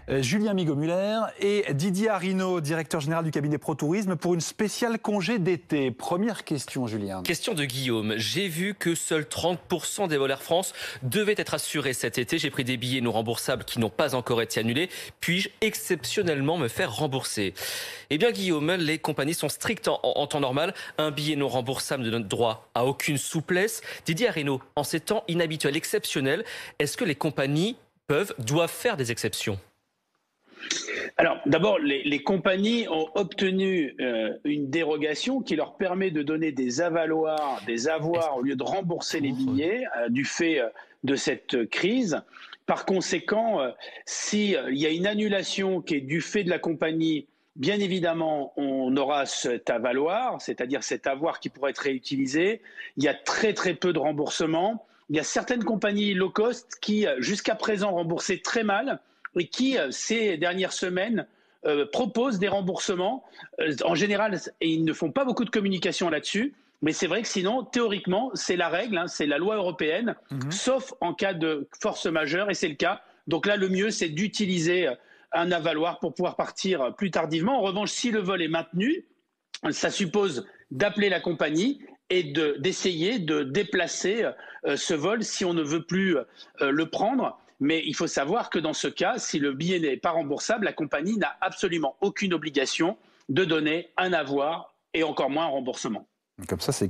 Julien Migaud-Müller et Didier Arinaud, directeur général du cabinet ProTourisme, pour une spéciale congé d'été. Première question, Julien. Question de Guillaume. J'ai vu que seuls 30% des vols Air France devaient être assurés cet été. J'ai pris des billets non remboursables qui n'ont pas encore été annulés. Puis-je exceptionnellement me faire rembourser? Eh bien, Guillaume, les compagnies sont strictes en temps normal. Un billet non remboursable ne donne droit à aucune souplesse. Didier Arinaud, en ces temps inhabituels, exceptionnels, est-ce que les compagnies doivent faire des exceptions? Alors, d'abord, les compagnies ont obtenu une dérogation qui leur permet de donner des avaloirs, des avoirs, au lieu de rembourser les billets du fait de cette crise. Par conséquent, s'il y a une annulation qui est du fait de la compagnie, bien évidemment, on aura cet avaloir, c'est-à-dire cet avoir qui pourrait être réutilisé. Il y a très très peu de remboursement. Il y a certaines compagnies low cost qui, jusqu'à présent, remboursaient très mal et qui, ces dernières semaines, proposent des remboursements. En général, et ils ne font pas beaucoup de communication là-dessus, mais c'est vrai que sinon, théoriquement, c'est la règle, hein, c'est la loi européenne, sauf en cas de force majeure, et c'est le cas. Donc là, le mieux, c'est d'utiliser un avaloir pour pouvoir partir plus tardivement. En revanche, si le vol est maintenu, ça suppose d'appeler la compagnie et d'essayer de déplacer ce vol si on ne veut plus le prendre. Mais il faut savoir que dans ce cas, si le billet n'est pas remboursable, la compagnie n'a absolument aucune obligation de donner un avoir et encore moins un remboursement. Comme ça, c'est